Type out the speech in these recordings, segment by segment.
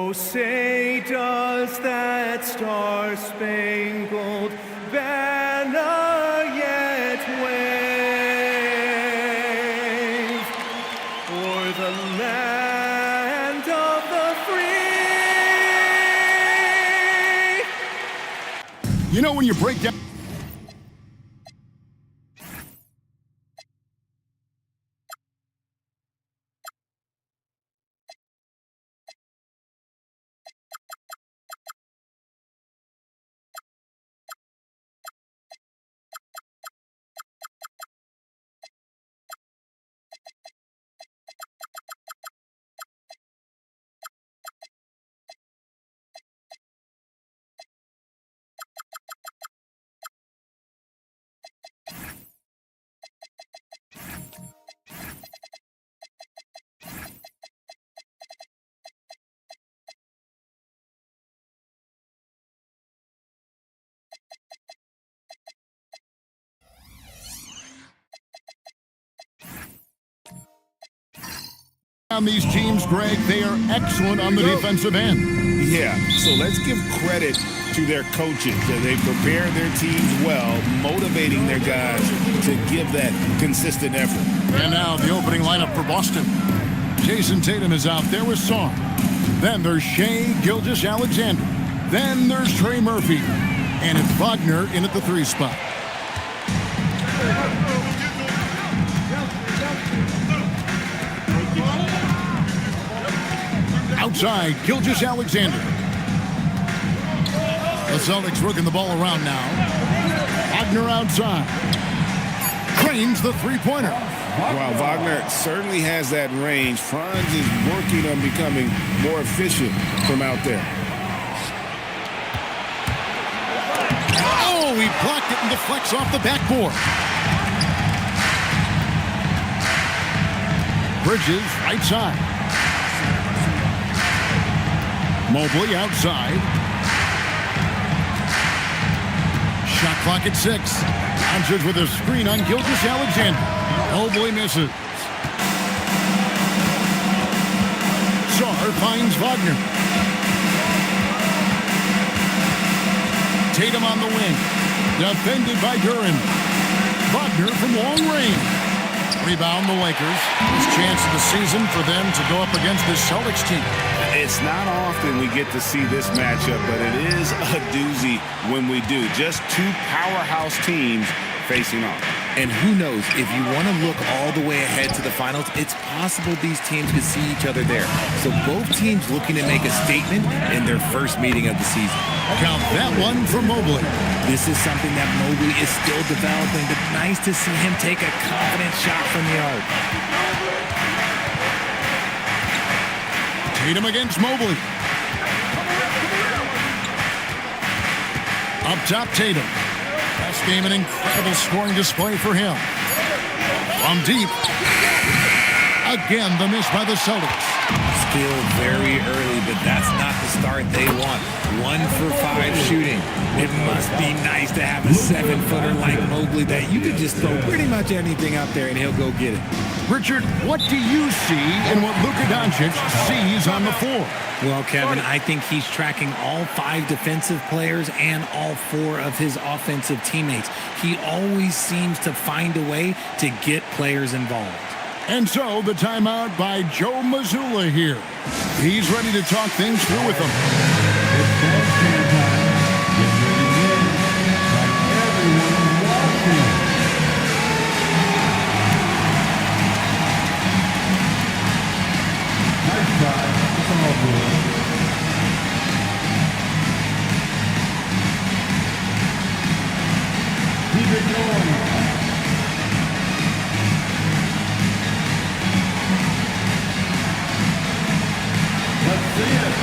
Oh, say does that star-spangled banner yet wave o'er the land of the free? You know when you break down... On these teams, Greg, they are excellent on the defensive end. Yeah, so let's give credit to their coaches. They prepare their teams well, motivating their guys to give that consistent effort. And now the opening lineup for Boston. Jason Tatum is out there with Song. Then there's Shea Gilgeous-Alexander. Then there's Trey Murphy. And it's Wagner in at the 3 spot. Outside, Gilgeous-Alexander. The Celtics working the ball around now. Wagner outside. Cranes the three-pointer. While Wagner certainly has that range, Franz is working on becoming more efficient from out there. Oh, he blocked it and deflects off the backboard. Bridges right side. Mobley outside. Shot clock at 6. Answers with a screen on Gilgeous-Alexander. Mobley misses. Sarr finds Wagner. Tatum on the wing. Defended by Duran. Wagner from long range. Rebound the Lakers. This chance of the season for them to go up against this Celtics team. It's not often we get to see this matchup, but it is a doozy when we do. Just two powerhouse teams facing off. And who knows, if you want to look all the way ahead to the finals, it's possible these teams could see each other there. So both teams looking to make a statement in their first meeting of the season. Count that one for Mobley. This is something that Mobley is still developing, but nice to see him take a confident shot from the arc. Tatum against Mobley. Up top, Tatum. Last game, an incredible scoring display for him. From deep. Again, the miss by the Celtics. Still very early, but that's not the start they want. 1 for 5 shooting. It must be nice to have a 7-footer like Mobley that you could just throw pretty much anything out there and he'll go get it. Richard, what do you see in what Luka Doncic sees on the floor? Well, Kevin, I think he's tracking all 5 defensive players and all 4 of his offensive teammates. He always seems to find a way to get players involved. And so the timeout by Joe Mazzulla here. He's ready to talk things through with them. Keep it going. Let's see it.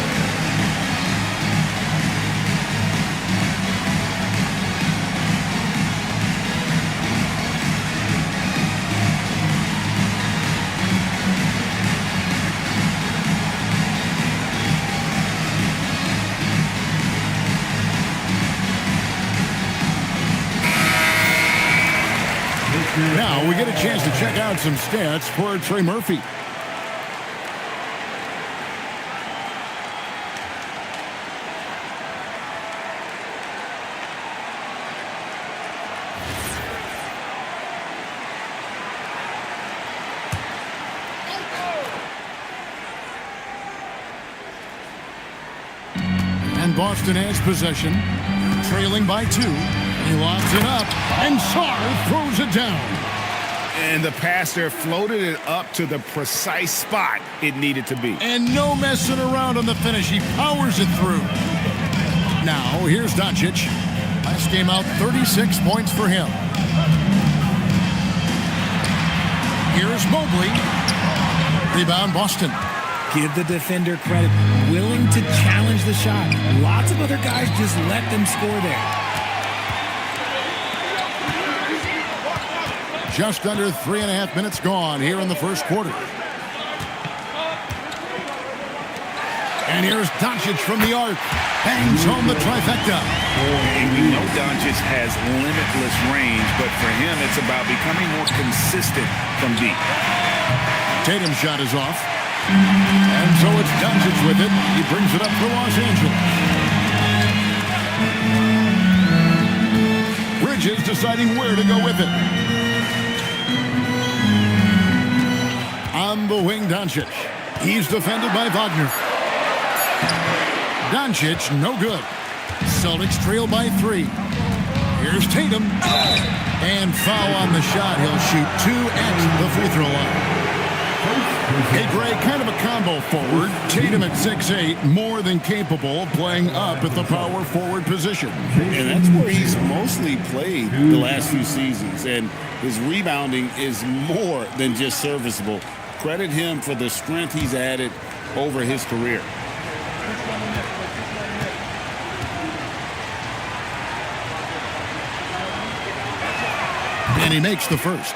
Now we get a chance to check out some stats for Trey Murphy. Boston has possession, trailing by 2. He lobs it up, and Sarr throws it down. And the passer floated it up to the precise spot it needed to be. And no messing around on the finish. He powers it through. Now, here's Doncic. Last game out, 36 points for him. Here's Mobley. Rebound, Boston. Give the defender credit. Willing to challenge the shot. Lots of other guys just let them score there. Just under 3.5 minutes gone here in the first quarter. And here's Doncic from the arc. Bangs home the trifecta. And we know Doncic has limitless range, but for him, it's about becoming more consistent from deep. Tatum's shot is off. And so it's Doncic with it. He brings it up for Los Angeles. Bridges deciding where to go with it. On the wing, Doncic. He's defended by Wagner. Doncic, no good. Celtics trail by 3. Here's Tatum. And foul on the shot. He'll shoot 2 at the free throw line. Hey, Greg, kind of a combo forward. Tatum at 6'8", more than capable of playing up at the power forward position. And that's where he's mostly played the last few seasons. And his rebounding is more than just serviceable. Credit him for the strength he's added over his career. And he makes the first.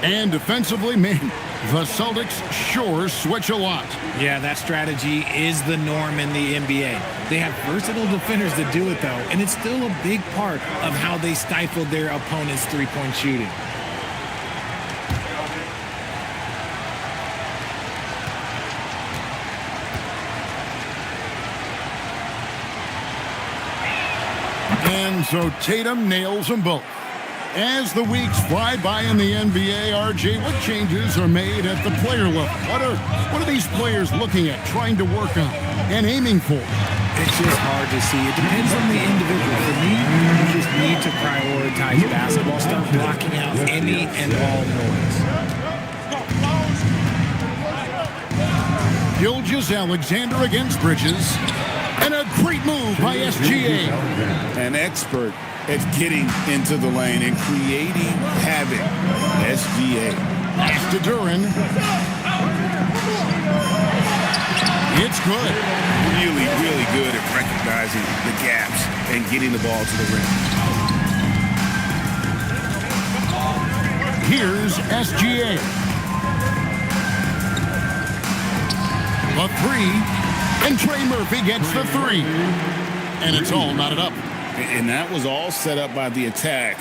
And defensively, man, the Celtics sure switch a lot. Yeah, that strategy is the norm in the NBA. They have versatile defenders that do it, though, and it's still a big part of how they stifled their opponent's three-point shooting. And so Tatum nails them both. As the weeks fly by in the NBA, RJ, what changes are made at the player level? What are these players looking at, trying to work on, and aiming for? It's just hard to see. It depends on the individual. For me, you just need to prioritize basketball, start blocking out any and all noise. Gilgeous-Alexander against Bridges. And a great move by SGA. An expert at getting into the lane and creating havoc. SGA. Pass to Duran. It's good. Really, really good at recognizing the gaps and getting the ball to the rim. Here's SGA. A 3. And Trey Murphy gets the 3. And it's all knotted up. And that was all set up by the attack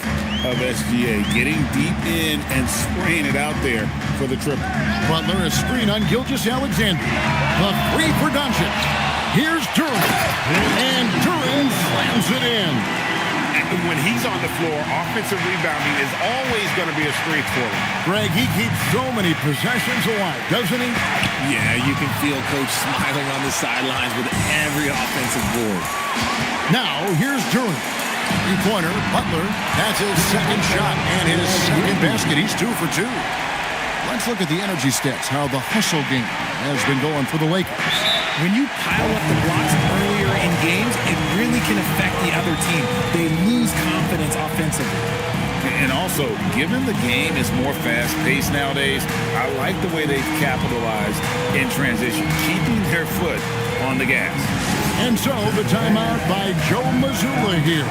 of SGA. Getting deep in and spraying it out there for the triple. Butler, a screen on Gilgeous-Alexander. The 3 for Doncic. Here's Duran. And Duran slams it in. When he's on the floor, offensive rebounding is always going to be a strength for him. Greg, he keeps so many possessions alive, doesn't he? Yeah, you can feel Coach smiling on the sidelines with every offensive board. Now, here's Duran. Three-pointer, Butler. That's his second shot and his second basket. He's 2 for 2. Let's look at the energy stats, how the hustle game has been going for the Lakers. When you pile up the blocks earlier in games, it really can affect the other team. They lose confidence offensively. And also, given the game is more fast-paced nowadays, I like the way they've capitalized in transition, keeping their foot on the gas. And so the timeout by Joe Mazzulla here.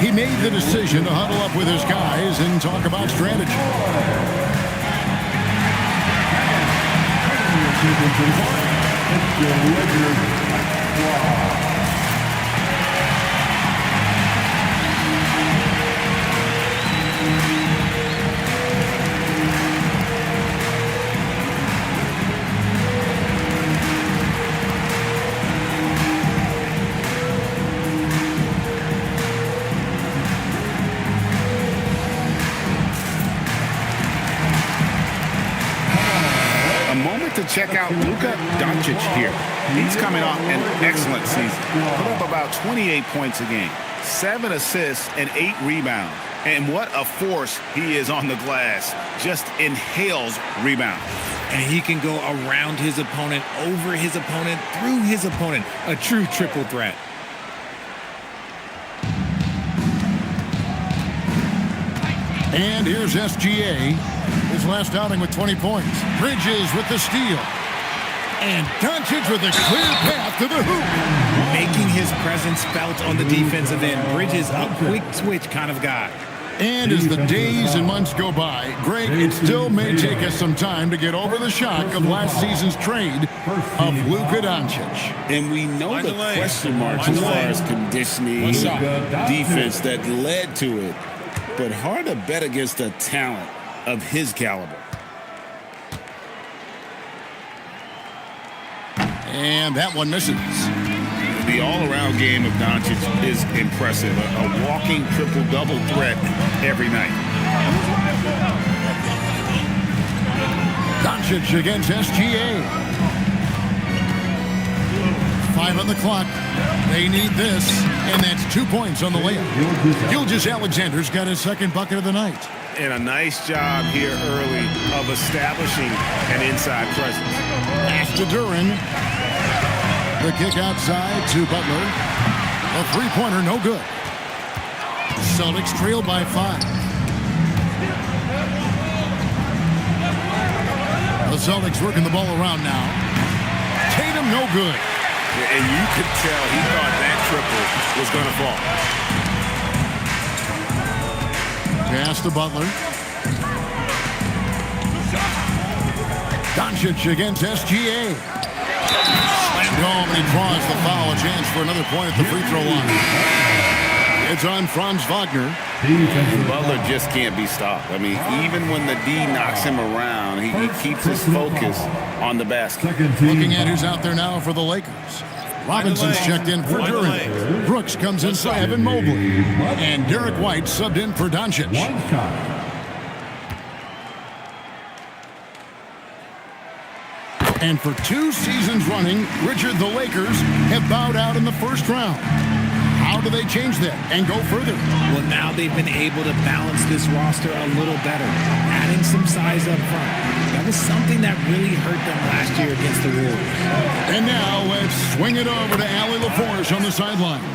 He made the decision to huddle up with his guys and talk about strategy. check out Luka Doncic here. He's coming off an excellent season. Put up about 28 points a game, 7 assists, and 8 rebounds. And what a force he is on the glass. Just inhales rebound. And he can go around his opponent, over his opponent, through his opponent. A true triple threat. And here's SGA. His last outing with 20 points. Bridges with the steal. And Doncic with a clear path to the hoop. Making his presence felt on the defensive end. Bridges, a quick switch kind of guy. And as the days and months go by, Greg, it still may take us some time to get over the shock of last season's trade of Luka Doncic. And we know the question marks as far as conditioning, defense that led to it. But hard to bet against a talent of his caliber. And that one misses. The all-around game of Doncic is impressive. A walking triple-double threat every night. Doncic against SGA. 5 on the clock. They need this, and that's 2 points on the layup. Gilgeous-Alexander's got his second bucket of the night. And a nice job here early of establishing an inside presence. Pass to Duran. The kick outside to Butler. A three-pointer, no good. Celtics trail by 5. The Celtics working the ball around now. Tatum, no good. And you could tell he thought that triple was going to fall. Pass to Butler. Doncic against SGA. Slammed home, and he draws the foul. A chance for another point at the free throw line. It's on Franz Wagner. Butler just can't be stopped. I mean, even when the D knocks him around, he keeps his focus on the basket. Looking at who's out there now for the Lakers. Robinson's checked in for Duran. Brooks comes in for Evan Mobley. And Derek White subbed in for Doncic. And for 2 seasons running, Richard, the Lakers have bowed out in the first round. How do they change that and go further? Well, now they've been able to balance this roster a little better, adding some size up front. That was something that really hurt them last year against the Wolves. And now let's swing it over to Allie LaForge on the sideline.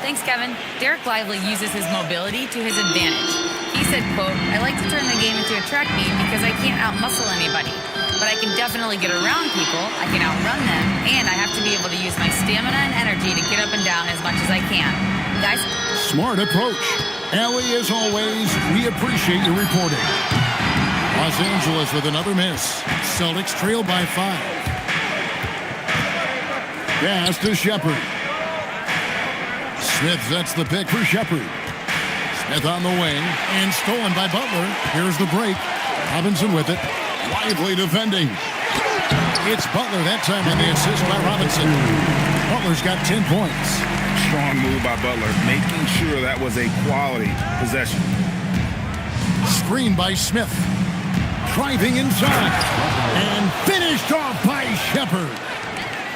Thanks, Kevin. Derek Lively uses his mobility to his advantage. He said, quote, "I like to turn the game into a track meet because I can't outmuscle anybody. But I can definitely get around people, I can outrun them, and I have to be able to use my stamina and energy to get up and down as much as I can." Guys? Smart approach. Allie, as always, we appreciate your reporting. Los Angeles with another miss. Celtics trail by 5. Pass to Shepard. Smith sets the pick for Shepard. Smith on the wing and stolen by Butler. Here's the break. Robinson with it. Lively defending. It's Butler that time on the assist by Robinson. Butler's got 10 points. Strong move by Butler, making sure that was a quality possession. Screen by Smith. Driving inside. And finished off by Shepard.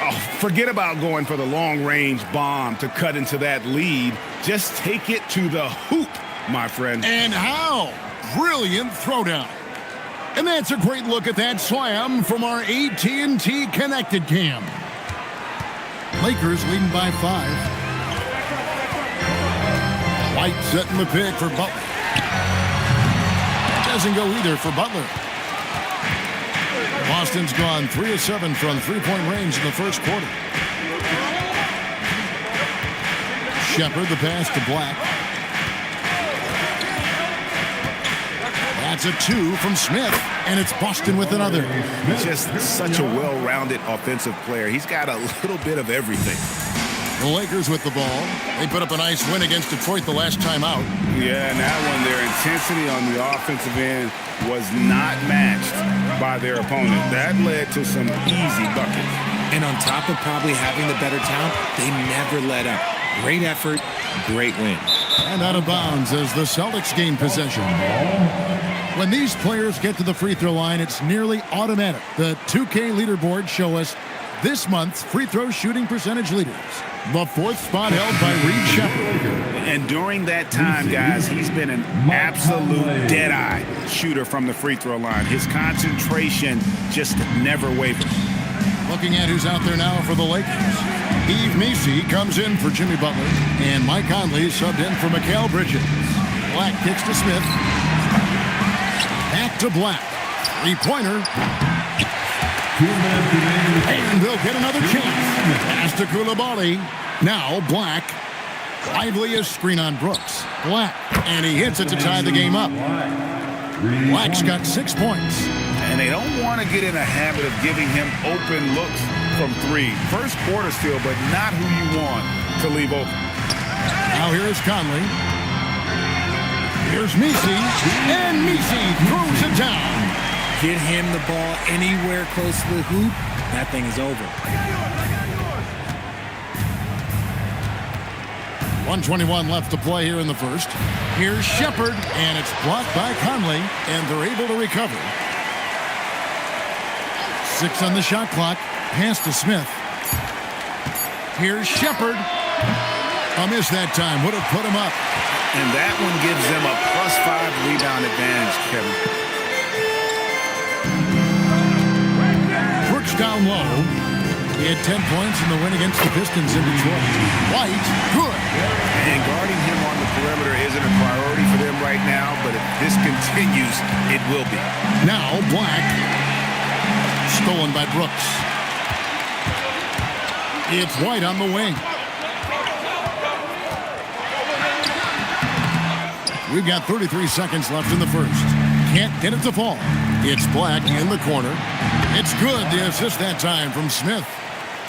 Oh, forget about going for the long-range bomb to cut into that lead. Just take it to the hoop, my friend. And how? Brilliant throwdown. And that's a great look at that slam from our AT&T Connected Cam. Lakers leading by 5. White setting the pick for Butler. Doesn't go either for Butler. Boston's gone 3 of 7 from three-point range in the first quarter. Shepard, the pass to Black. That's a 2 from Smith, and it's Boston with another. Just such a well-rounded offensive player. He's got a little bit of everything. The Lakers with the ball. They put up a nice win against Detroit the last time out. Yeah, and that one, their intensity on the offensive end was not matched by their opponent. That led to some easy buckets. And on top of probably having the better talent, they never let up. Great effort, great win. And out of bounds as the Celtics gain possession. When these players get to the free throw line, it's nearly automatic. The 2K leaderboards show us this month's free throw shooting percentage leaders. The fourth spot held by Reed Shepard. And during that time, guys, he's been an absolute dead-eye shooter from the free throw line. His concentration just never wavers. Looking at who's out there now for the Lakers. Eve Messi comes in for Jimmy Butler, and Mike Conley subbed in for Mikal Bridges. Black kicks to Smith. Back to Black. Three-pointer. And they'll get another chance. Pass to Coulibaly. Now Black. Liveliest screen on Brooks. Black. And he hits it to tie the game up. Black's got 6 points. And they don't want to get in a habit of giving him open looks from three. First quarter still, but not who you want to leave open. Now here's Conley. Here's Messi. And Messi throws it down. Get him the ball anywhere close to the hoop, that thing is over. 1:21 left to play here in the first. Here's Shepard, and it's blocked by Conley, and they're able to recover. 6 on the shot clock. Pass to Smith. Here's Shepard. A miss that time. Would have put him up. And that one gives them a +5 rebound advantage, Kevin. Brooks down low. He had 10 points in the win against the Pistons in Detroit. White, good. And guarding him on the perimeter isn't a priority for them right now, but if this continues, it will be. Now Black. Stolen by Brooks. It's White on the wing. We've got 33 seconds left in the first. Can't get it to fall. It's Black in the corner. It's good. The assist that time from Smith.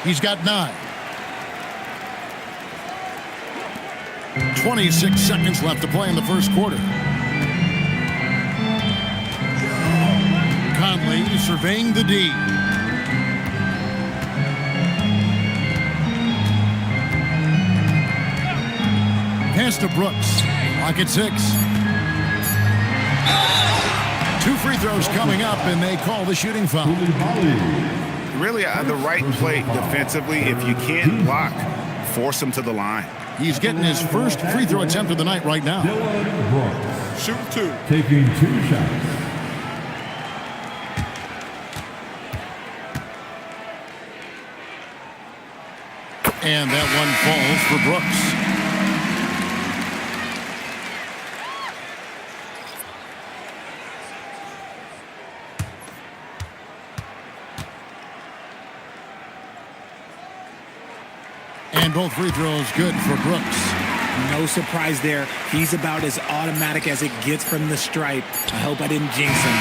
He's got 9. 26 seconds left to play in the first quarter. Conley surveying the D. Pass to Brooks. Lock at 6. 2 free throws coming up, and they call the shooting foul. Really, the right play defensively. If you can't block, force him to the line. He's getting his first free throw attempt of the night right now. Shoot 2. Taking 2 shots. And that one falls for Brooks. And both free throws good for Brooks. No surprise there. He's about as automatic as it gets from the stripe. I hope I didn't jinx him.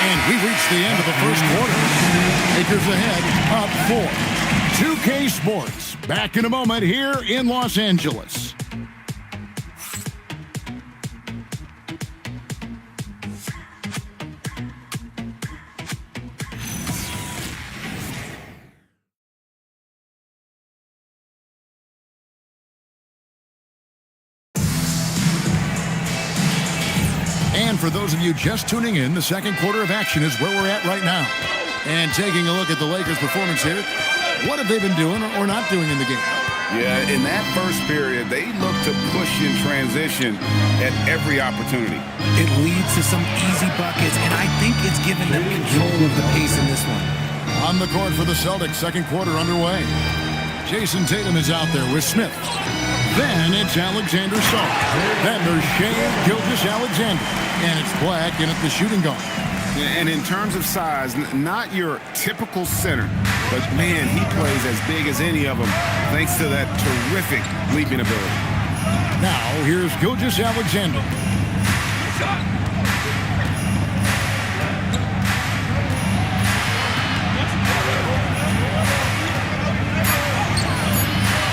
And we reached the end of the first quarter. Lakers ahead, up 4. 2K Sports, back in a moment here in Los Angeles. And for those of you just tuning in, the second quarter of action is where we're at right now. And taking a look at the Lakers' performance here, what have they been doing or not doing in the game? Yeah, in that first period, they look to push in transition at every opportunity. It leads to some easy buckets, and I think it's given them control of the pace in this one. On the court for the Celtics, second quarter underway. Jason Tatum is out there with Smith. Then it's Alexander Salt. Then there's Shea Gilgeous-Alexander. And it's Black in at the shooting guard. And in terms of size, not your typical center, but man, he plays as big as any of them thanks to that terrific leaping ability. Now here's Gilgeous-Alexander.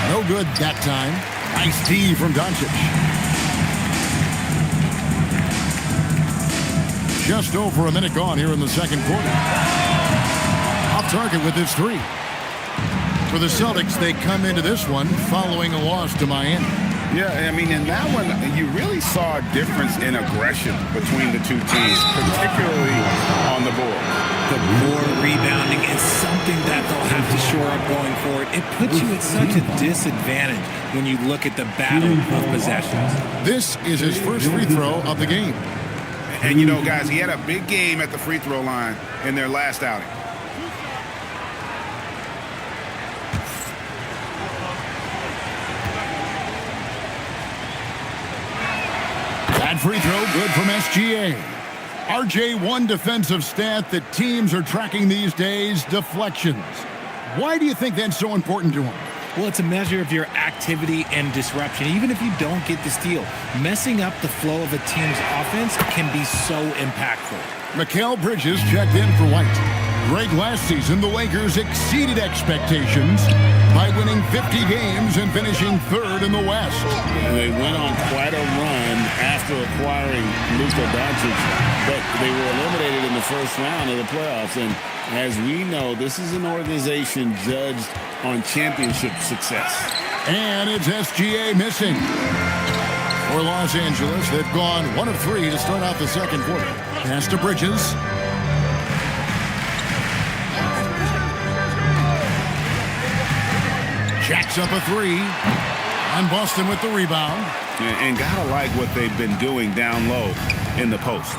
No good that time. Nice D from Doncic. Just over a minute gone here in the second quarter. Off target with his 3. For the Celtics, they come into this one following a loss to Miami. Yeah, I mean, in that one, you really saw a difference in aggression between the two teams, particularly on the board. The poor rebounding is something that they'll have to shore up going forward. It puts you at such a disadvantage when you look at the battle of possessions. This is his first free throw of the game. And, you know, guys, he had a big game at the free throw line in their last outing. That free throw good from SGA. RJ, one defensive stat that teams are tracking these days, deflections. Why do you think that's so important to him? Well, it's a measure of your activity and disruption. Even if you don't get the steal, messing up the flow of a team's offense can be so impactful. Mikal Bridges checked in for White. Great last season, the Lakers exceeded expectations by winning 50 games and finishing third in the West. They went on quite a run after acquiring Luka Doncic, but they were eliminated in the first round of the playoffs. And as we know, this is an organization judged on championship success. And it's SGA missing. For Los Angeles, they've gone 1 of 3 to start out the second quarter. Pass to Bridges. Jacks up a 3. And Boston with the rebound. And gotta like what they've been doing down low in the post.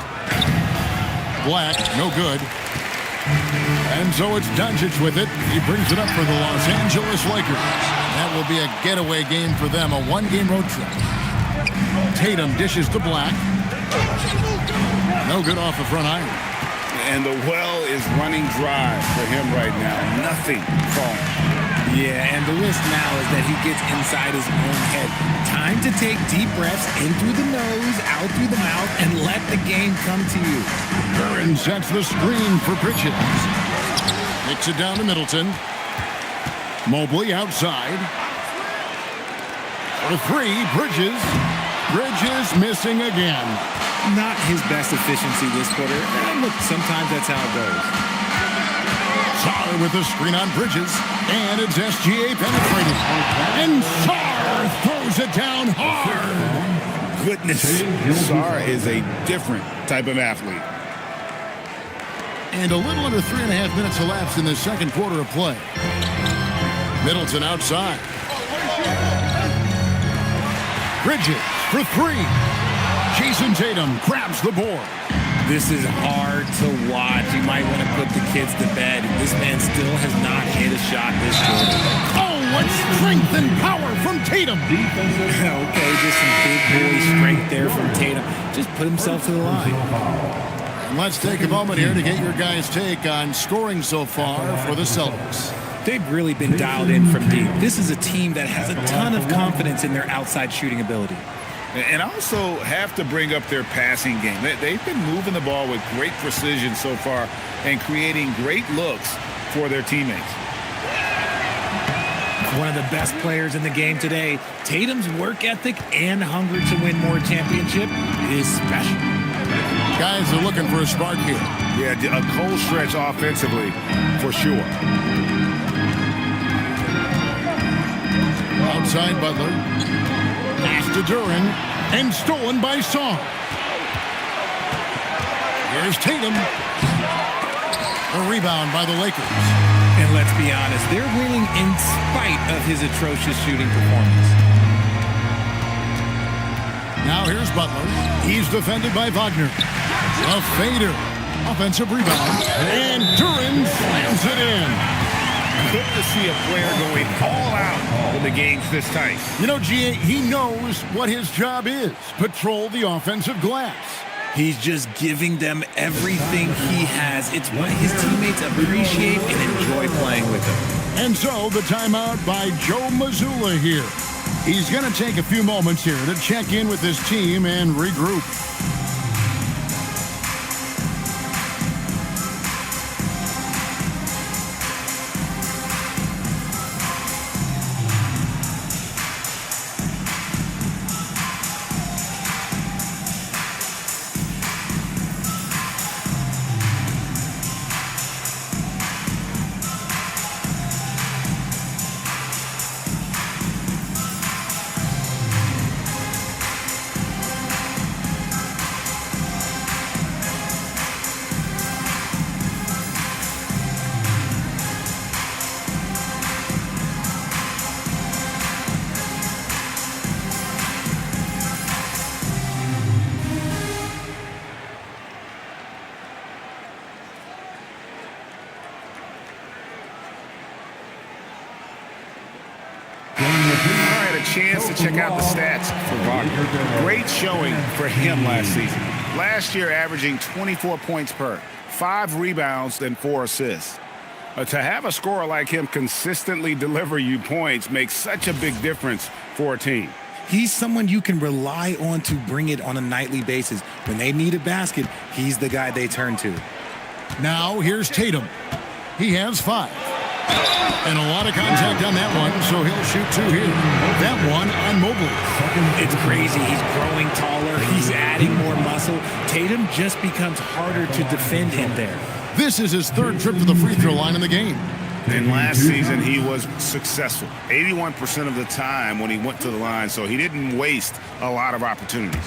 Black, no good. And so it's Doncic with it. He brings it up for the Los Angeles Lakers. That will be a getaway game for them, a one-game road trip. Tatum dishes to Black. No good off the front iron. And the well is running dry for him right now. Nothing falling. Yeah, and the risk now is that he gets inside his own head. Time to take deep breaths in through the nose, out through the mouth, and let the game come to you. Curran sets the screen for Bridges. Kicks it down to Middleton. Mobley outside. For 3, Bridges. Bridges missing again. Not his best efficiency this quarter. And look, sometimes that's how it goes. Sarr with the screen on Bridges. And it's SGA penetrating. And Sarr throws it down hard. Goodness. Sarr is a different type of athlete. And a little under 3.5 minutes elapsed in the second quarter of play. Middleton outside. Bridges for 3. Jason Tatum grabs the board. This is hard to watch. You might want to put the kids to bed. This man still has not hit a shot this quarter. Oh, what strength and power from Tatum. Okay, just some big boy strength there from Tatum. Just put himself to the line. And let's take a moment here to get your guys' take on scoring so far for the Celtics. They've really been dialed in from deep. This is a team that has a ton of confidence in their outside shooting ability. And also have to bring up their passing game. They've been moving the ball with great precision so far and creating great looks for their teammates. One of the best players in the game today. Tatum's work ethic and hunger to win more championship is special. Guys are looking for a spark here. Yeah, a cold stretch offensively for sure. Outside Butler. Pass to Duran. And stolen by Sarr. Here's Tatum. A rebound by the Lakers. And let's be honest, they're winning in spite of his atrocious shooting performance. Now here's Butler. He's defended by Wagner. A fader. Offensive rebound. And Duran slams it in. Good to see a player going all out when the game's this tight. You know, G.A., he knows what his job is. Patrol the offensive glass. He's just giving them everything he has. It's what his teammates appreciate and enjoy playing with him. And so the timeout by Joe Mazzulla here. He's going to take a few moments here to check in with his team and regroup. a chance to check out the stats for Wagner. Great showing for him last season. Last year, averaging 24 points per, 5 rebounds, and 4 assists. To have a scorer like him consistently deliver you points makes such a big difference for a team. He's someone you can rely on to bring it on a nightly basis. When they need a basket, he's the guy they turn to. Now here's Tatum. He has 5. And a lot of contact on that one, so he'll shoot 2 here. That one on Mobley. It's crazy. He's growing taller. He's adding more muscle. Tatum just becomes harder to defend him there. This is his 3rd trip to the free throw line in the game. And last season, he was successful 81% of the time when he went to the line, so he didn't waste a lot of opportunities.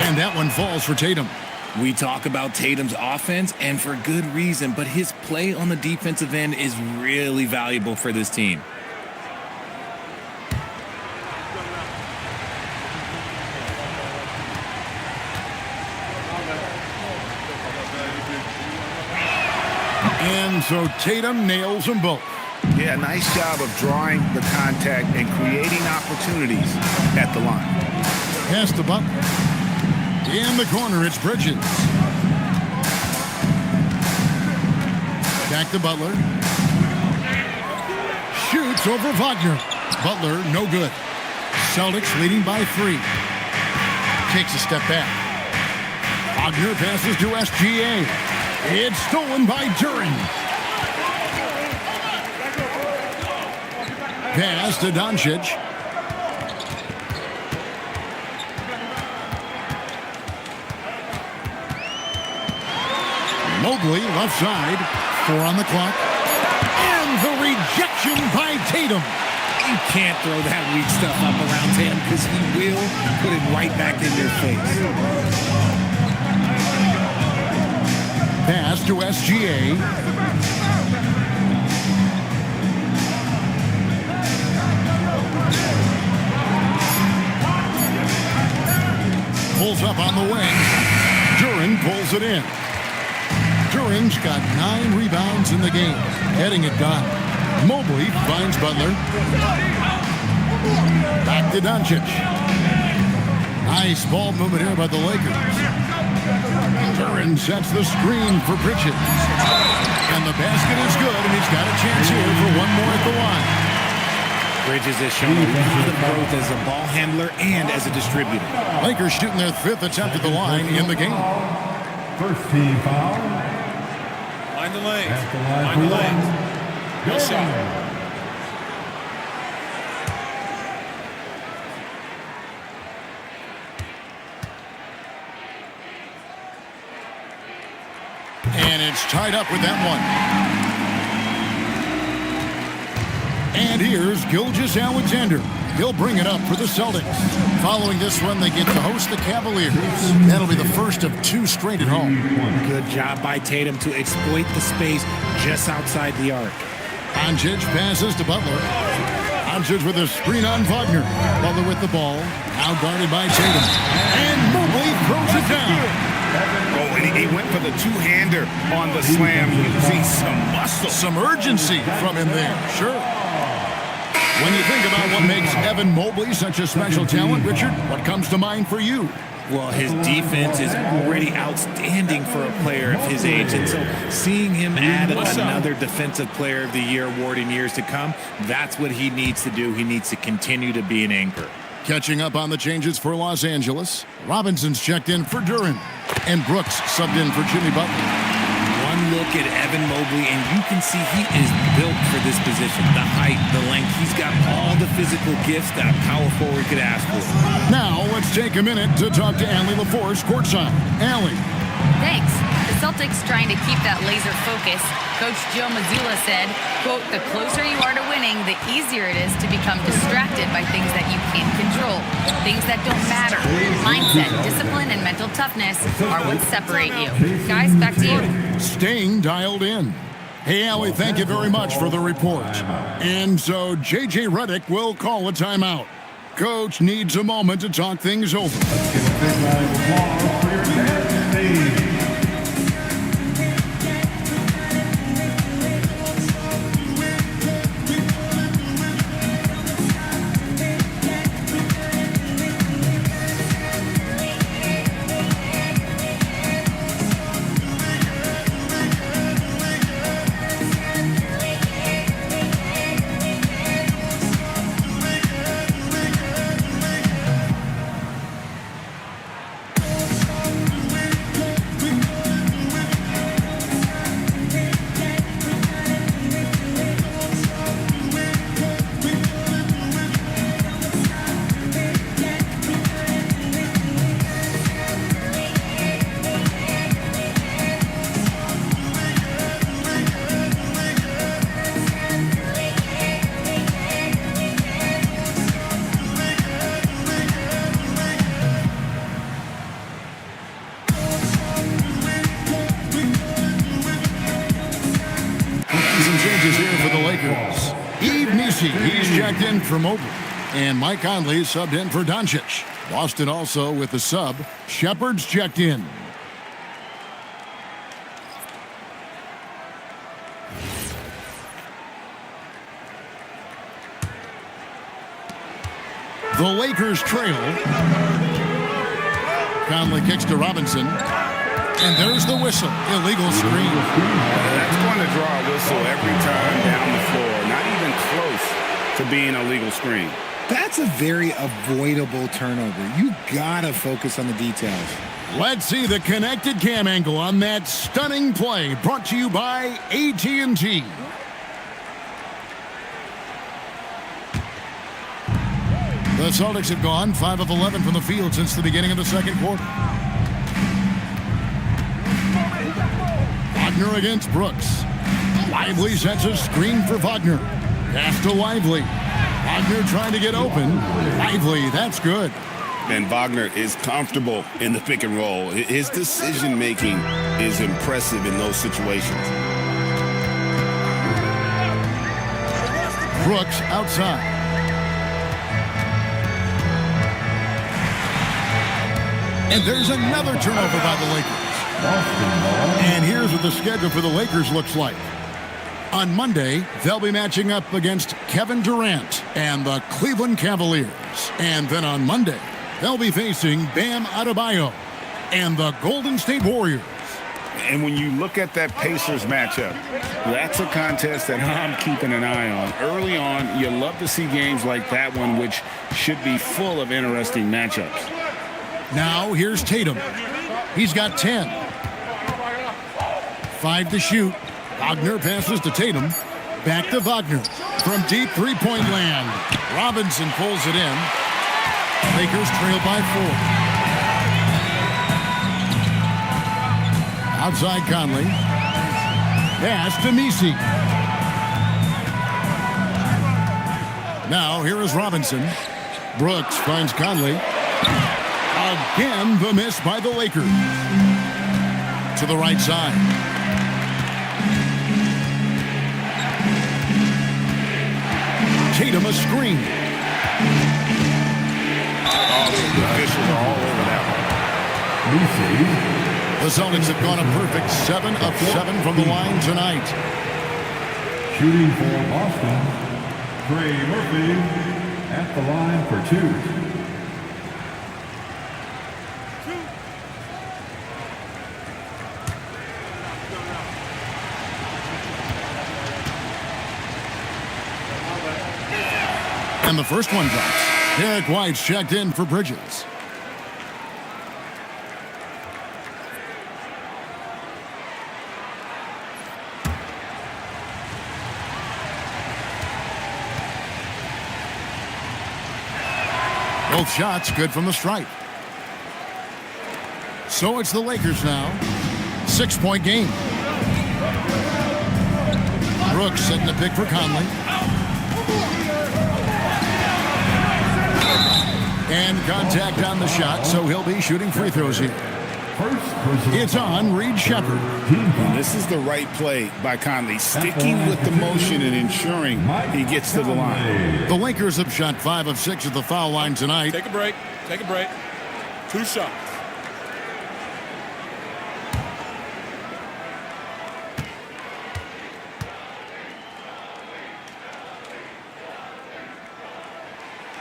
And that one falls for Tatum. We talk about Tatum's offense, and for good reason, but his play on the defensive end is really valuable for this team. And so Tatum nails them both. Yeah, nice job of drawing the contact and creating opportunities at the line. Pass to Butler. In the corner, it's Bridges. Back to Butler. Shoots over Wagner. Butler, no good. Celtics leading by 3. Takes a step back. Wagner passes to SGA. It's stolen by Duren. Pass to Doncic. Mobley, left side. 4 on the clock. And the rejection by Tatum. You can't throw that weak stuff up around Tatum because he will put it right back in their face. Pass to SGA. Pulls up on the wing. Duren pulls it in. Duren's got 9 rebounds in the game, getting it done. Mobley finds Butler. Back to Doncic. Nice ball movement here by the Lakers. Duren sets the screen for Bridges. And the basket is good, and he's got a chance here for one more at the line. Bridges has shown a lot of growth as a ball handler and as a distributor. Lakers shooting their 5th attempt at the line in the game. First team foul. Line the lanes. At the line Line the for lanes. one. Good shot. And it's tied up with that one. And here's Gilgeous-Alexander. He'll bring it up for the Celtics. Following this one, they get to host the Cavaliers. That'll be the first of 2 straight at home. Good job by Tatum to exploit the space just outside the arc. Doncic passes to Butler. Doncic with a screen on Wagner. Butler with the ball. Now guarded by Tatum. And Mobley throws it down. Oh, and he went for the two-hander on the slam using some muscle. Some urgency from him there, sure. When you think about what makes Evan Mobley such a special talent, Richard, what comes to mind for you? Well, his defense is already outstanding for a player of his age. And so seeing him add another Defensive Player of the Year award in years to come, that's what he needs to do. He needs to continue to be an anchor. Catching up on the changes for Los Angeles, Robinson's checked in for Duren, and Brooks subbed in for Jimmy Butler. One look at Evan Mobley, and you can see he is built for this position. The height, the length, he's got all the physical gifts that a power forward could ask for. Now, let's take a minute to talk to Allie LaForce courtside. Allie. Thanks. The Celtics trying to keep that laser focus. Coach Joe Mazzulla said, quote, the closer you are to winning, the easier it is to become distracted by things that you can't control, things that don't matter. Mindset, discipline, and mental toughness are what separate you. Guys, back to you. Staying dialed in. Hey, Allie, thank you very much for the report. And so J.J. Redick will call a timeout. Coach needs a moment to talk things over. Team changes here for the Lakers. Yves Missi, he's checked in for Mobley. And Mike Conley subbed in for Doncic. Boston also with the sub. Shepard's checked in. The Lakers trail. Conley kicks to Robinson. And there's the whistle. Illegal screen. That's going to draw a whistle every time down the floor. Not even close to being a legal screen. That's a very avoidable turnover. You gotta focus on the details. Let's see the connected cam angle on that stunning play, brought to you by AT&T. The Celtics have gone 5 of 11 from the field since the beginning of the second quarter. Wagner against Brooks. Lively sets a screen for Wagner. Pass to Lively. Wagner trying to get open. Lively, that's good. And Wagner is comfortable in the pick and roll. His decision-making is impressive in those situations. Brooks outside. And there's another turnover by the Lakers. And here's what the schedule for the Lakers looks like. On Monday, they'll be matching up against Kevin Durant and the Cleveland Cavaliers. And then on Monday, they'll be facing Bam Adebayo and the Golden State Warriors. And when you look at that Pacers matchup, that's a contest that I'm keeping an eye on. Early on, you love to see games like that one, which should be full of interesting matchups. Now, here's Tatum. He's got 10. 5 to shoot. Wagner passes to Tatum. Back to Wagner. From deep three-point land. Robinson pulls it in. Lakers trail by 4. Outside Conley. Pass to Missi. Now, here is Robinson. Brooks finds Conley. Again, the miss by the Lakers. To the right side. Tatum a screen. Oh, the officials are all over that one. The Celtics have gone a perfect 7 of 7 from the line tonight. Shooting for Boston, Trey Murphy at the line for 2. And the first one drops. Derek White's checked in for Bridges. Both shots good from the stripe. So it's the Lakers now. 6-point game. Brooks setting the pick for Conley. And contact on the shot, so he'll be shooting free throws here. It's on Reed Shepard. And this is the right play by Conley, sticking with the motion and ensuring he gets to the line. The Lakers have shot 5 of 6 at the foul line tonight. Take a break. Take a break. 2 shots.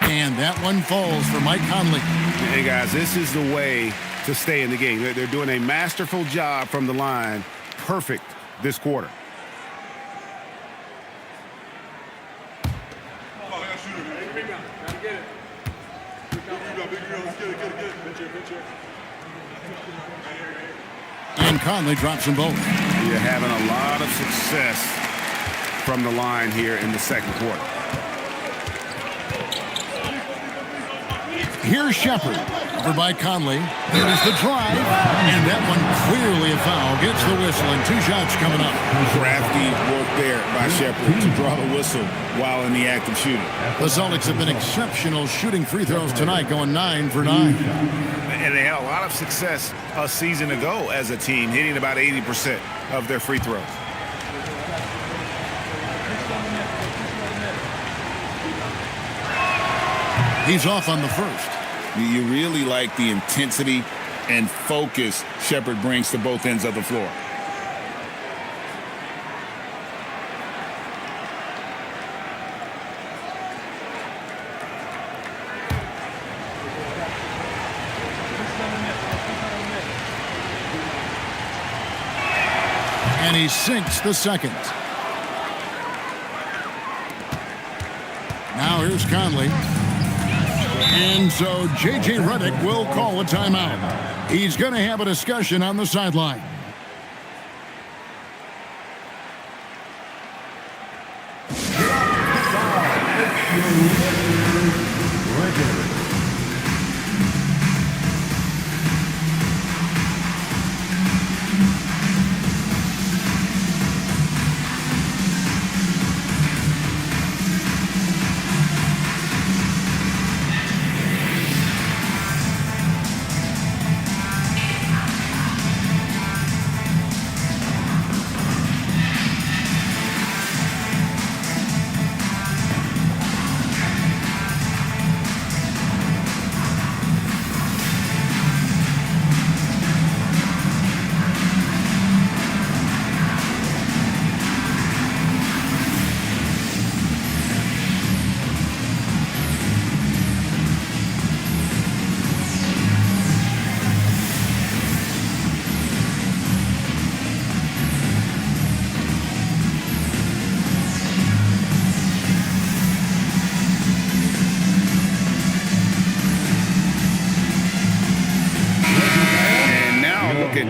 And that one falls for Mike Conley. Hey, guys, this is the way to stay in the game. They're doing a masterful job from the line. Perfect this quarter. And Conley drops them both. You're having a lot of success from the line here in the second quarter. Here's Shepard. Over by Conley. There's the drive. And that one clearly a foul. Gets the whistle and 2 shots coming up. Crafty work there by Shepard to draw the whistle while in the act of shooting. The Celtics have been exceptional shooting free throws tonight, going 9 for 9. And they had a lot of success a season ago as a team, hitting about 80% of their free throws. He's off on the first. You really like the intensity and focus Shepard brings to both ends of the floor. And he sinks the second. Now here's Conley. And so J.J. Redick will call a timeout. He's going to have a discussion on the sideline.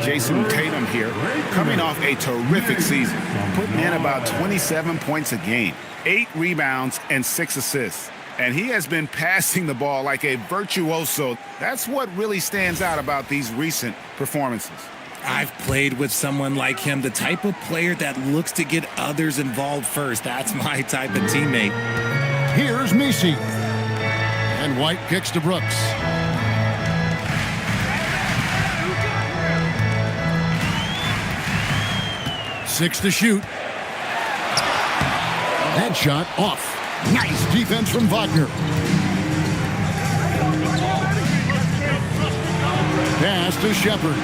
Jason Tatum here, coming off a terrific season, putting in about 27 points a game, 8 rebounds, and 6 assists. And he has been passing the ball like a virtuoso. That's what really stands out about these recent performances. I've played with someone like him, the type of player that looks to get others involved first. That's my type of teammate. Here's Messi. And White kicks to Brooks. 6 to shoot. That shot off. Nice defense from Wagner. Pass to Shepard.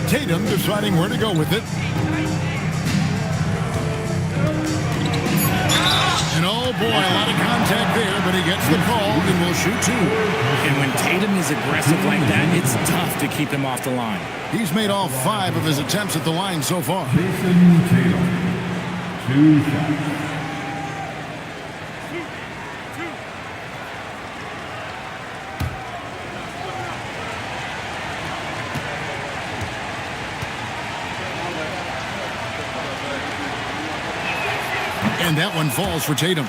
Tatum deciding where to go with it. And oh boy, a lot of contact there, but he gets the call and will shoot 2. And when Tatum is aggressive like that, it's tough to keep him off the line. He's made all 5 of his attempts at the line so far. Jason Tatum, 2 shots. And that one falls for Tatum.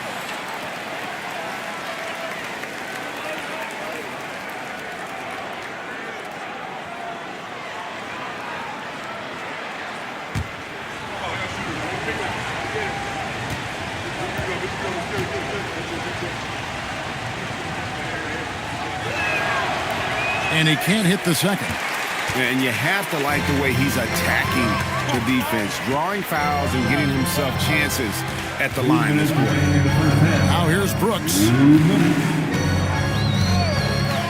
And he can't hit the second. And you have to like the way he's attacking the defense, drawing fouls and getting himself chances at the line this quarter. Now here's Brooks.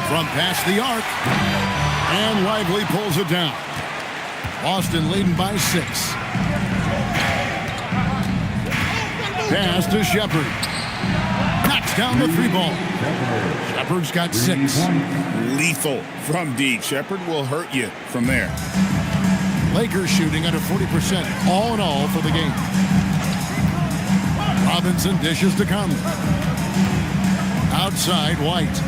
From past the arc. And Lively pulls it down. Boston leading by 6. Pass to Shepard. Knocks down the 3-ball. Shepard's got 6. Lethal from deep. Shepard will hurt you from there. Lakers shooting under 40% all in all for the game. Robinson dishes to Conley. Outside, White.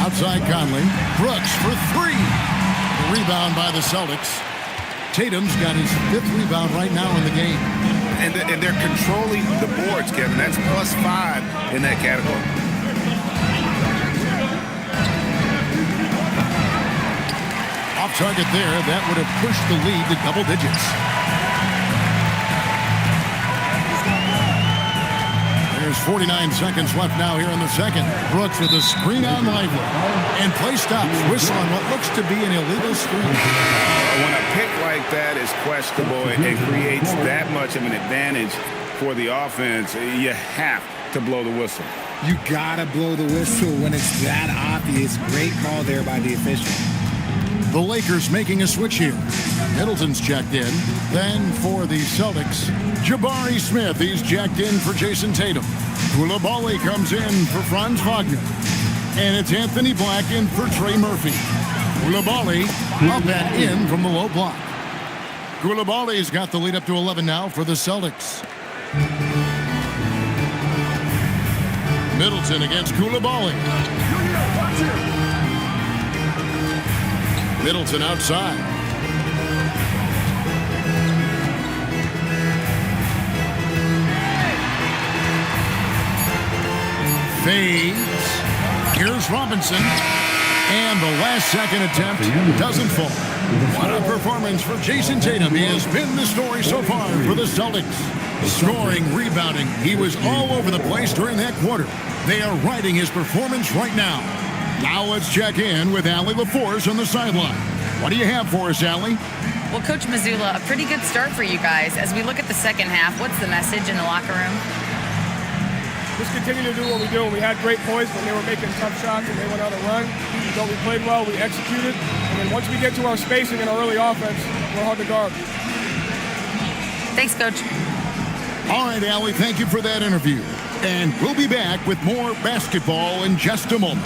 Outside Conley. Brooks for 3. The rebound by the Celtics. Tatum's got his 5th rebound right now in the game. And they're controlling the boards, Kevin. That's +5 in that category. Off target there. That would have pushed the lead to double digits. There's 49 seconds left now here in the second. Brooks with a screen on Lively. And play stops. Whistle on what looks to be an illegal screen. When a pick like like that is questionable and creates that much of an advantage for the offense, you have to blow the whistle. You got to blow the whistle when it's that obvious. Great call there by the official. The Lakers making a switch here. Middleton's checked in. Then for the Celtics, Jabari Smith. He's checked in for Jason Tatum. Koulibaly comes in for Franz Wagner. And it's Anthony Black in for Trey Murphy. Koulibaly up and in from the low block. Koulibaly's got the lead up to 11 now for the Celtics. Middleton against Koulibaly. Middleton outside. Fades. Here's Robinson. And the last-second attempt doesn't fall. What a performance for Jason Tatum. He has been the story so far for the Celtics. Scoring, rebounding. He was all over the place during that quarter. They are riding his performance right now. Now let's check in with Allie LaForce on the sideline. What do you have for us, Allie? Well, Coach Mazzulla, a pretty good start for you guys. As we look at the second half, what's the message in the locker room? Just continue to do what we do. We had great points when they were making tough shots and they went on a run. We thought we played well, we executed. And then once we get to our spacing and our early offense, we're hard to guard. Thanks, Coach. All right, Allie, thank you for that interview. And we'll be back with more basketball in just a moment.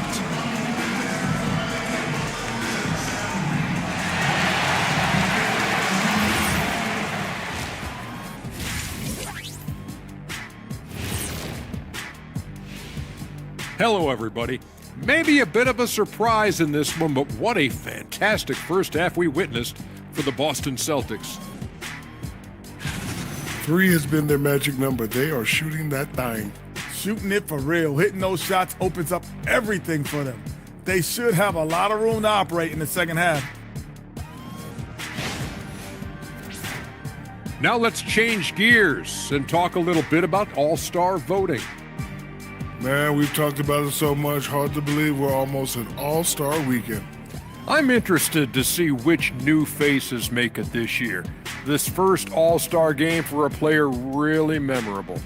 Hello, everybody. Maybe a bit of a surprise in this one, but what a fantastic first half we witnessed for the Boston Celtics. 3 has been their magic number. They are shooting that thing. Shooting it for real. Hitting those shots opens up everything for them. They should have a lot of room to operate in the second half. Now let's change gears and talk a little bit about all-star voting. Man, we've talked about it so much. Hard to believe we're almost an all-star weekend. I'm interested to see which new faces make it this year. This first all-star game for a player really memorable.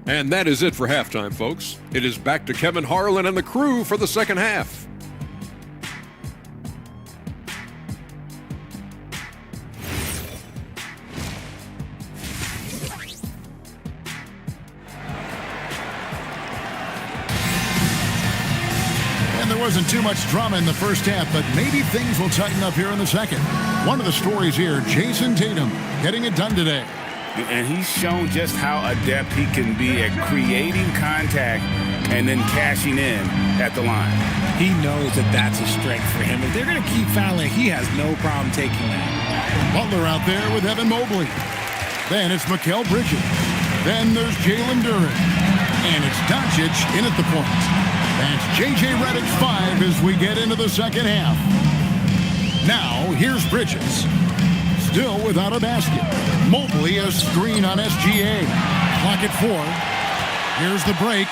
And that is it for halftime, folks. It is back to Kevin Harlan and the crew for the second half. There wasn't too much drama in the first half, but maybe things will tighten up here in the second. One of the stories here, Jason Tatum getting it done today. And he's shown just how adept he can be at creating contact and then cashing in at the line. He knows that that's a strength for him. If they're going to keep fouling, he has no problem taking that. Butler out there with Evan Mobley. Then it's Mikal Bridges. Then there's Jalen Duren. And it's Doncic in at the point. That's J.J. Redick's 5 as we get into the second half. Now, here's Bridges. Still without a basket. Mobley a screen on SGA. Clock at 4. Here's the break.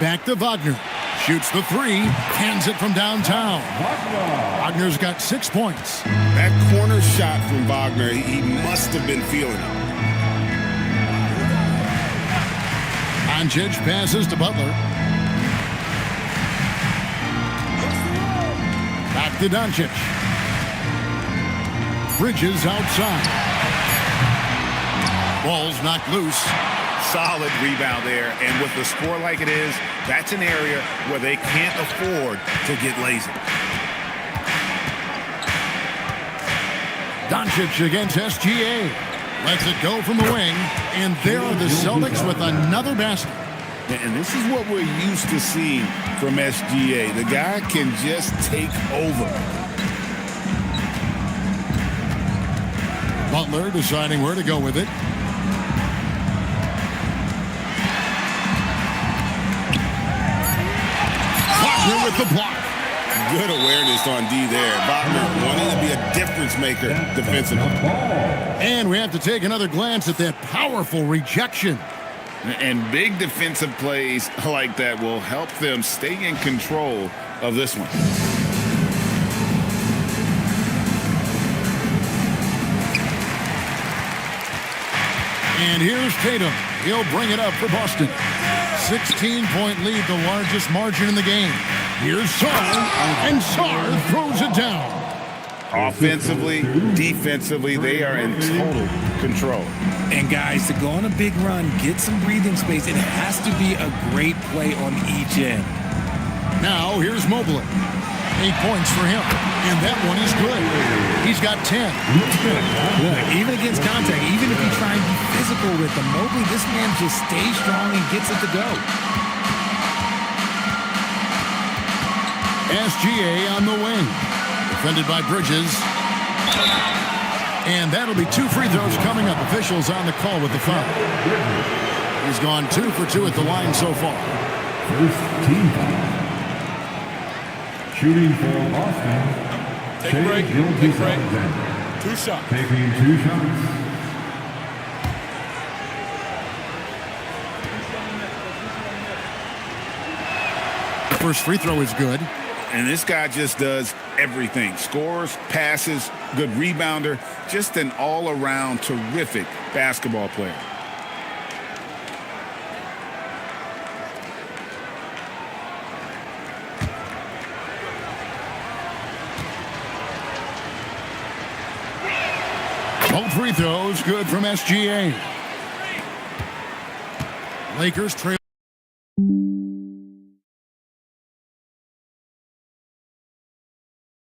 Back to Wagner. Shoots the 3. Hands it from downtown. Wagner's got 6 points. That corner shot from Wagner, he must have been feeling it. Doncic passes to Butler. Back to Doncic. Bridges outside. Ball's knocked loose. Solid rebound there, and with the score like it is, that's an area where they can't afford to get lazy. Doncic against SGA. Lets it go from the wing, and there are the Celtics with another basket. And this is what we're used to seeing from SGA. The guy can just take over. Butler deciding where to go with it. Wagner with the block. Good awareness on D there. Wagner wanting to be a difference maker defensively. And we have to take another glance at that powerful rejection. And big defensive plays like that will help them stay in control of this one. And here's Tatum. He'll bring it up for Boston. 16-point lead, the largest margin in the game. Here's Sarr, and Sarr throws it down. Offensively, defensively, they are in total control. And guys, to go on a big run, get some breathing space, it has to be a great play on each end. Now, here's Mobley. 8 points for him. And that one is good. He's got 10. Look, even against contact, even if you try and be physical with the Mobley, this man just stays strong and gets it to go. SGA on the wing. Defended by Bridges. And that'll be 2 free throws coming up. Officials on the call with the foul. He's gone 2 for 2 at the line so far. First team foul. Shooting for Boston. Take a break. Take a break. 2 shots. Taking 2 shots. The first free throw is good. And this guy just does everything. Scores, passes, good rebounder, just an all-around terrific basketball player. Both free throws good from SGA. Lakers trail.